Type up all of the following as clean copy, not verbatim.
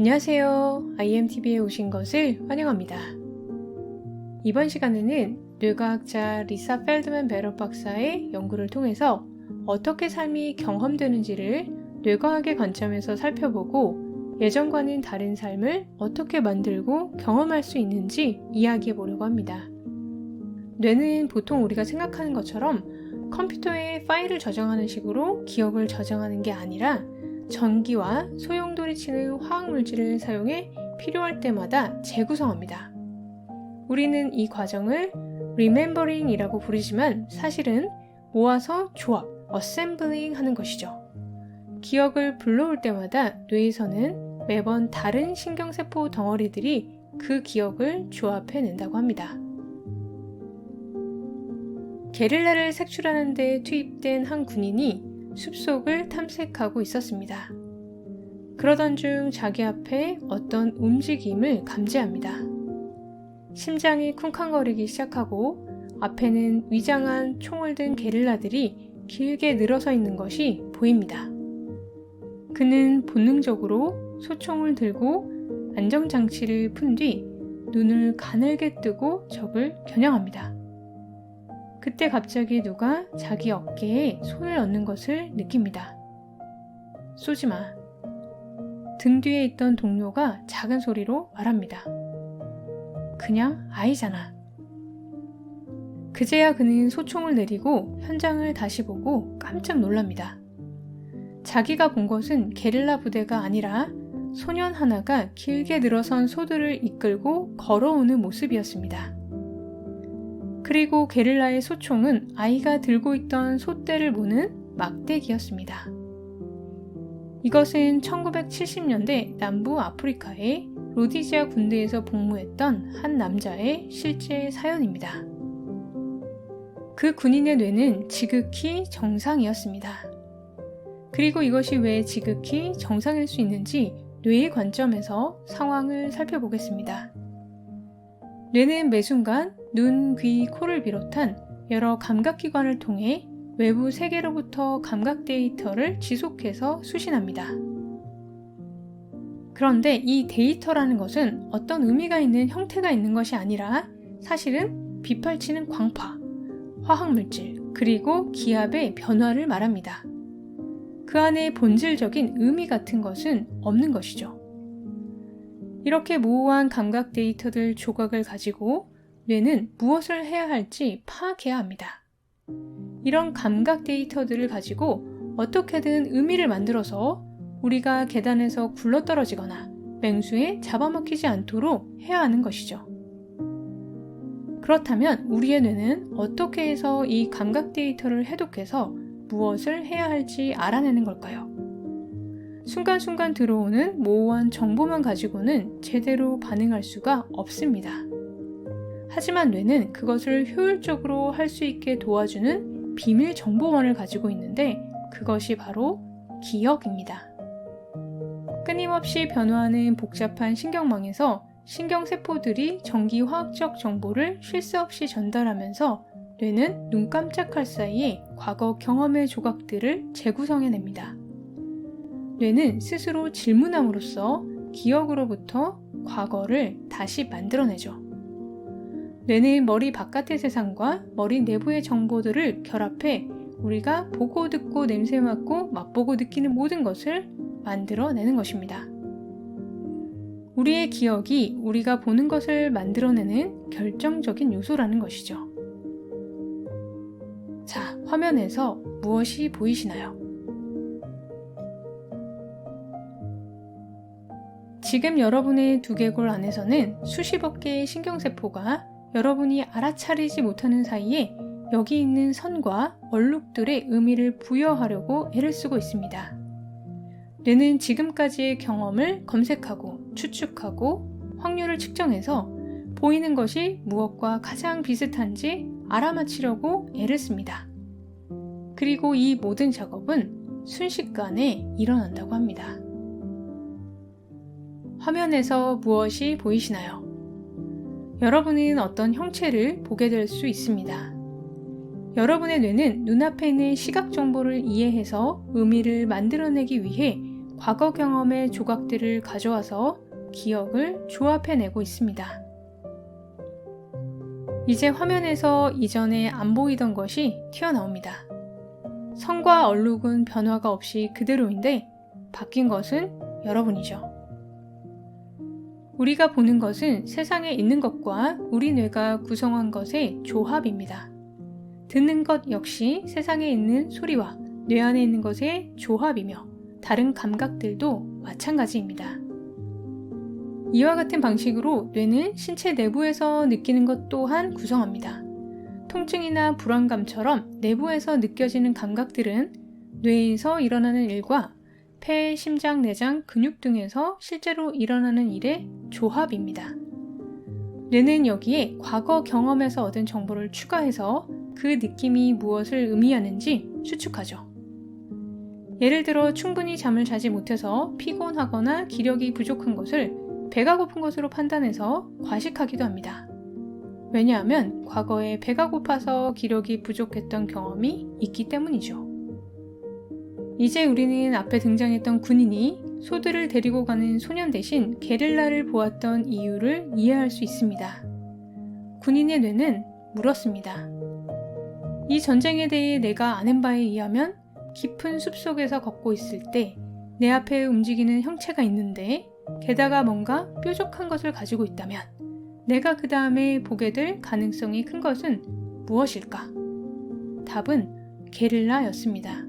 안녕하세요. IMTV에 오신 것을 환영합니다. 이번 시간에는 뇌과학자 리사 펠드만 베러 박사의 연구를 통해서 어떻게 삶이 경험되는지를 뇌과학의 관점에서 살펴보고 예전과는 다른 삶을 어떻게 만들고 경험할 수 있는지 이야기해 보려고 합니다. 뇌는 보통 우리가 생각하는 것처럼 컴퓨터에 파일을 저장하는 식으로 기억을 저장하는 게 아니라 전기와 소용돌이 치는 화학물질을 사용해 필요할 때마다 재구성합니다. 우리는 이 과정을 remembering 이라고 부르지만 사실은 모아서 조합, assembling 하는 것이죠. 기억을 불러올 때마다 뇌에서는 매번 다른 신경세포 덩어리들이 그 기억을 조합해낸다고 합니다. 게릴라를 색출하는 데 투입된 한 군인이 숲속을 탐색하고 있었습니다. 그러던 중 자기 앞에 어떤 움직임을 감지합니다. 심장이 쿵쾅거리기 시작하고 앞에는 위장한 총을 든 게릴라들이 길게 늘어서 있는 것이 보입니다. 그는 본능적으로 소총을 들고 안정장치를 푼 뒤 눈을 가늘게 뜨고 적을 겨냥합니다. 그때 갑자기 누가 자기 어깨에 손을 얹는 것을 느낍니다. 쏘지 마. 등 뒤에 있던 동료가 작은 소리로 말합니다. 그냥 아이잖아. 그제야 그는 소총을 내리고 현장을 다시 보고 깜짝 놀랍니다. 자기가 본 것은 게릴라 부대가 아니라 소년 하나가 길게 늘어선 소들을 이끌고 걸어오는 모습이었습니다. 그리고 게릴라의 소총은 아이가 들고 있던 솥대를 모는 막대기였습니다. 이것은 1970년대 남부 아프리카의 로디지아 군대에서 복무했던 한 남자의 실제 사연입니다. 그 군인의 뇌는 지극히 정상이었습니다. 그리고 이것이 왜 지극히 정상일 수 있는지 뇌의 관점에서 상황을 살펴보겠습니다. 뇌는 매 순간 눈, 귀, 코를 비롯한 여러 감각기관을 통해 외부 세계로부터 감각 데이터를 지속해서 수신합니다. 그런데 이 데이터라는 것은 어떤 의미가 있는 형태가 있는 것이 아니라 사실은 빗발치는 광파, 화학물질, 그리고 기압의 변화를 말합니다. 그 안에 본질적인 의미 같은 것은 없는 것이죠. 이렇게 모호한 감각 데이터들 조각을 가지고 뇌는 무엇을 해야 할지 파악해야 합니다. 이런 감각 데이터들을 가지고 어떻게든 의미를 만들어서 우리가 계단에서 굴러떨어지거나 맹수에 잡아먹히지 않도록 해야 하는 것이죠. 그렇다면 우리의 뇌는 어떻게 해서 이 감각 데이터를 해독해서 무엇을 해야 할지 알아내는 걸까요? 순간순간 들어오는 모호한 정보만 가지고는 제대로 반응할 수가 없습니다. 하지만 뇌는 그것을 효율적으로 할 수 있게 도와주는 비밀 정보원을 가지고 있는데 그것이 바로 기억입니다. 끊임없이 변화하는 복잡한 신경망에서 신경세포들이 전기화학적 정보를 쉴 새 없이 전달하면서 뇌는 눈 깜짝할 사이에 과거 경험의 조각들을 재구성해냅니다. 뇌는 스스로 질문함으로써 기억으로부터 과거를 다시 만들어내죠. 뇌는 머리 바깥의 세상과 머리 내부의 정보들을 결합해 우리가 보고 듣고 냄새 맡고 맛보고 느끼는 모든 것을 만들어내는 것입니다. 우리의 기억이 우리가 보는 것을 만들어내는 결정적인 요소라는 것이죠. 자, 화면에서 무엇이 보이시나요? 지금 여러분의 두개골 안에서는 수십억 개의 신경세포가 여러분이 알아차리지 못하는 사이에 여기 있는 선과 얼룩들의 의미를 부여하려고 애를 쓰고 있습니다. 뇌는 지금까지의 경험을 검색하고 추측하고 확률을 측정해서 보이는 것이 무엇과 가장 비슷한지 알아맞히려고 애를 씁니다. 그리고 이 모든 작업은 순식간에 일어난다고 합니다. 화면에서 무엇이 보이시나요? 여러분은 어떤 형체를 보게 될 수 있습니다. 여러분의 뇌는 눈앞에 있는 시각 정보를 이해해서 의미를 만들어내기 위해 과거 경험의 조각들을 가져와서 기억을 조합해내고 있습니다. 이제 화면에서 이전에 안 보이던 것이 튀어나옵니다. 성과 얼룩은 변화가 없이 그대로인데 바뀐 것은 여러분이죠. 우리가 보는 것은 세상에 있는 것과 우리 뇌가 구성한 것의 조합입니다. 듣는 것 역시 세상에 있는 소리와 뇌 안에 있는 것의 조합이며 다른 감각들도 마찬가지입니다. 이와 같은 방식으로 뇌는 신체 내부에서 느끼는 것 또한 구성합니다. 통증이나 불안감처럼 내부에서 느껴지는 감각들은 뇌에서 일어나는 일과 폐, 심장, 내장, 근육 등에서 실제로 일어나는 일의 조합입니다. 뇌는 여기에 과거 경험에서 얻은 정보를 추가해서 그 느낌이 무엇을 의미하는지 추측하죠. 예를 들어 충분히 잠을 자지 못해서 피곤하거나 기력이 부족한 것을 배가 고픈 것으로 판단해서 과식하기도 합니다. 왜냐하면 과거에 배가 고파서 기력이 부족했던 경험이 있기 때문이죠. 이제 우리는 앞에 등장했던 군인이 소들을 데리고 가는 소년 대신 게릴라를 보았던 이유를 이해할 수 있습니다. 군인의 뇌는 물었습니다. 이 전쟁에 대해 내가 아는 바에 의하면 깊은 숲속에서 걷고 있을 때 내 앞에 움직이는 형체가 있는데 게다가 뭔가 뾰족한 것을 가지고 있다면 내가 그 다음에 보게 될 가능성이 큰 것은 무엇일까? 답은 게릴라였습니다.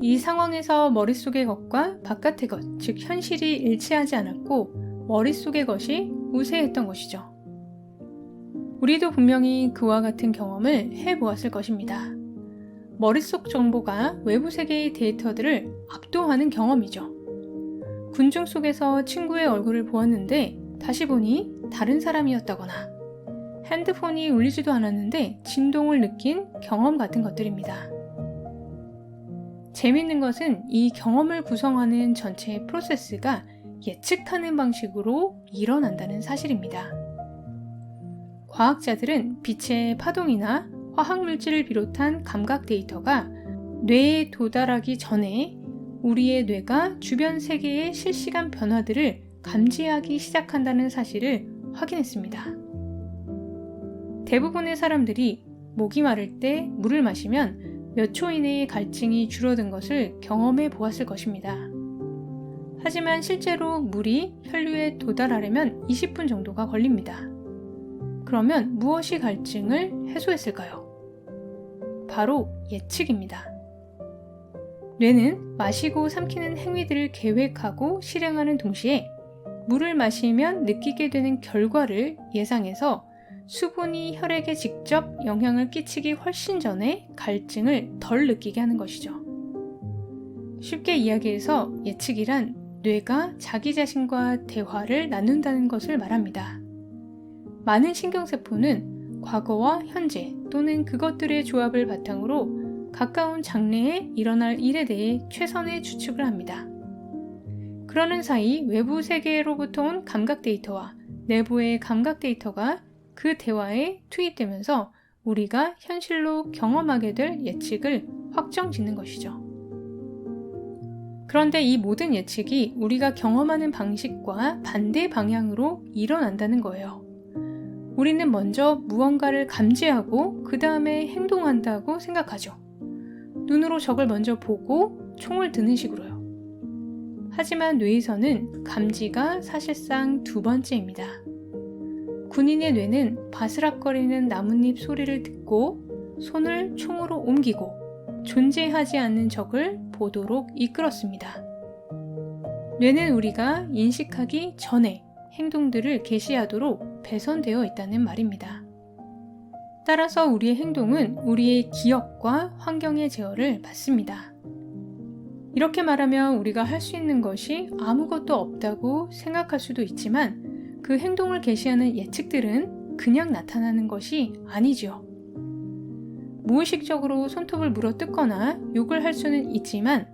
이 상황에서 머릿속의 것과 바깥의 것, 즉 현실이 일치하지 않았고 머릿속의 것이 우세했던 것이죠. 우리도 분명히 그와 같은 경험을 해보았을 것입니다. 머릿속 정보가 외부 세계의 데이터들을 압도하는 경험이죠. 군중 속에서 친구의 얼굴을 보았는데 다시 보니 다른 사람이었다거나 핸드폰이 울리지도 않았는데 진동을 느낀 경험 같은 것들입니다. 재미있는 것은 이 경험을 구성하는 전체의 프로세스가 예측하는 방식으로 일어난다는 사실입니다. 과학자들은 빛의 파동이나 화학물질을 비롯한 감각 데이터가 뇌에 도달하기 전에 우리의 뇌가 주변 세계의 실시간 변화들을 감지하기 시작한다는 사실을 확인했습니다. 대부분의 사람들이 목이 마를 때 물을 마시면 몇 초 이내에 갈증이 줄어든 것을 경험해 보았을 것입니다. 하지만 실제로 물이 혈류에 도달하려면 20분 정도가 걸립니다. 그러면 무엇이 갈증을 해소했을까요? 바로 예측입니다. 뇌는 마시고 삼키는 행위들을 계획하고 실행하는 동시에 물을 마시면 느끼게 되는 결과를 예상해서 수분이 혈액에 직접 영향을 끼치기 훨씬 전에 갈증을 덜 느끼게 하는 것이죠. 쉽게 이야기해서 예측이란 뇌가 자기 자신과 대화를 나눈다는 것을 말합니다. 많은 신경세포는 과거와 현재 또는 그것들의 조합을 바탕으로 가까운 장래에 일어날 일에 대해 최선의 추측을 합니다. 그러는 사이 외부 세계로부터 온 감각 데이터와 내부의 감각 데이터가 그 대화에 투입되면서 우리가 현실로 경험하게 될 예측을 확정짓는 것이죠. 그런데 이 모든 예측이 우리가 경험하는 방식과 반대 방향으로 일어난다는 거예요. 우리는 먼저 무언가를 감지하고 그 다음에 행동한다고 생각하죠. 눈으로 적을 먼저 보고 총을 드는 식으로요. 하지만 뇌에서는 감지가 사실상 두 번째입니다. 군인의 뇌는 바스락거리는 나뭇잎 소리를 듣고 손을 총으로 옮기고 존재하지 않는 적을 보도록 이끌었습니다. 뇌는 우리가 인식하기 전에 행동들을 개시하도록 배선되어 있다는 말입니다. 따라서 우리의 행동은 우리의 기억과 환경의 제어를 받습니다. 이렇게 말하면 우리가 할 수 있는 것이 아무것도 없다고 생각할 수도 있지만 그 행동을 개시하는 예측들은 그냥 나타나는 것이 아니죠. 무의식적으로 손톱을 물어뜯거나 욕을 할 수는 있지만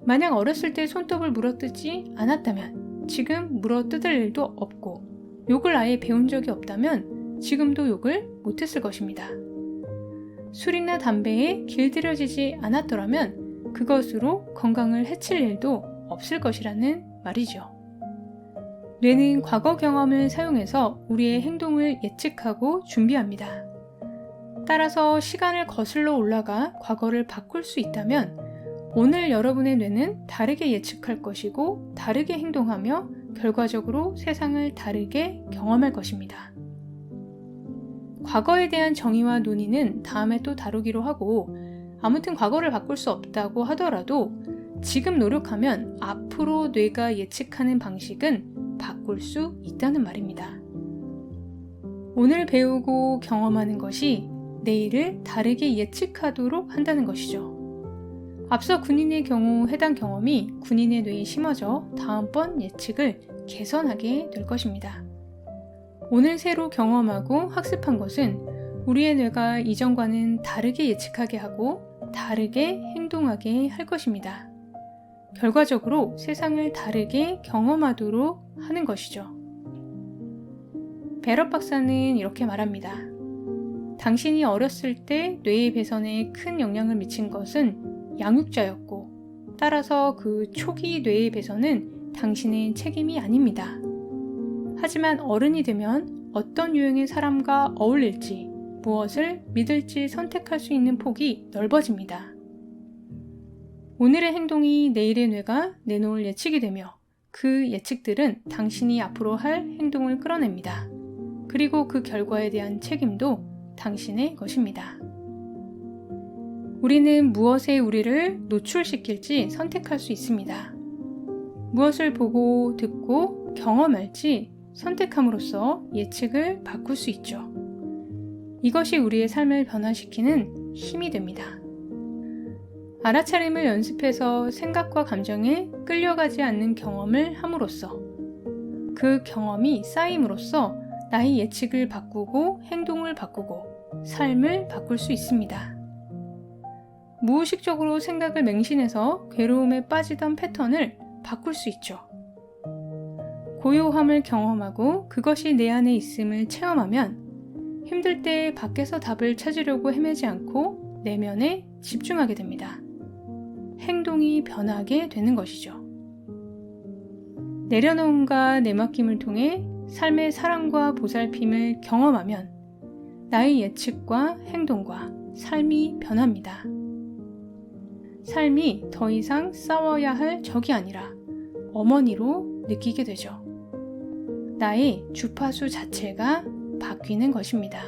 만약 어렸을 때 손톱을 물어뜯지 않았다면 지금 물어뜯을 일도 없고 욕을 아예 배운 적이 없다면 지금도 욕을 못했을 것입니다. 술이나 담배에 길들여지지 않았더라면 그것으로 건강을 해칠 일도 없을 것이라는 말이죠. 뇌는 과거 경험을 사용해서 우리의 행동을 예측하고 준비합니다. 따라서 시간을 거슬러 올라가 과거를 바꿀 수 있다면 오늘 여러분의 뇌는 다르게 예측할 것이고 다르게 행동하며 결과적으로 세상을 다르게 경험할 것입니다. 과거에 대한 정의와 논의는 다음에 또 다루기로 하고 아무튼 과거를 바꿀 수 없다고 하더라도 지금 노력하면 앞으로 뇌가 예측하는 방식은 바꿀 수 있다는 말입니다. 오늘 배우고 경험하는 것이 내일을 다르게 예측하도록 한다는 것이죠. 앞서 군인의 경우 해당 경험이 군인의 뇌에 심어져 다음번 예측을 개선하게 될 것입니다. 오늘 새로 경험하고 학습한 것은 우리의 뇌가 이전과는 다르게 예측하게 하고 다르게 행동하게 할 것입니다. 결과적으로 세상을 다르게 경험하도록 하는 것이죠. 베럿 박사는 이렇게 말합니다. 당신이 어렸을 때 뇌의 배선에 큰 영향을 미친 것은 양육자였고 따라서 그 초기 뇌의 배선은 당신의 책임이 아닙니다. 하지만 어른이 되면 어떤 유형의 사람과 어울릴지 무엇을 믿을지 선택할 수 있는 폭이 넓어집니다. 오늘의 행동이 내일의 뇌가 내놓을 예측이 되며 그 예측들은 당신이 앞으로 할 행동을 끌어냅니다. 그리고 그 결과에 대한 책임도 당신의 것입니다. 우리는 무엇에 우리를 노출시킬지 선택할 수 있습니다. 무엇을 보고 듣고 경험할지 선택함으로써 예측을 바꿀 수 있죠. 이것이 우리의 삶을 변화시키는 힘이 됩니다. 알아차림을 연습해서 생각과 감정에 끌려가지 않는 경험을 함으로써 그 경험이 쌓임으로써 나의 예측을 바꾸고 행동을 바꾸고 삶을 바꿀 수 있습니다. 무의식적으로 생각을 맹신해서 괴로움에 빠지던 패턴을 바꿀 수 있죠. 고요함을 경험하고 그것이 내 안에 있음을 체험하면 힘들 때 밖에서 답을 찾으려고 헤매지 않고 내면에 집중하게 됩니다. 행동이 변하게 되는 것이죠. 내려놓음과 내맡김을 통해 삶의 사랑과 보살핌을 경험하면 나의 예측과 행동과 삶이 변합니다. 삶이 더 이상 싸워야 할 적이 아니라 어머니로 느끼게 되죠. 나의 주파수 자체가 바뀌는 것입니다.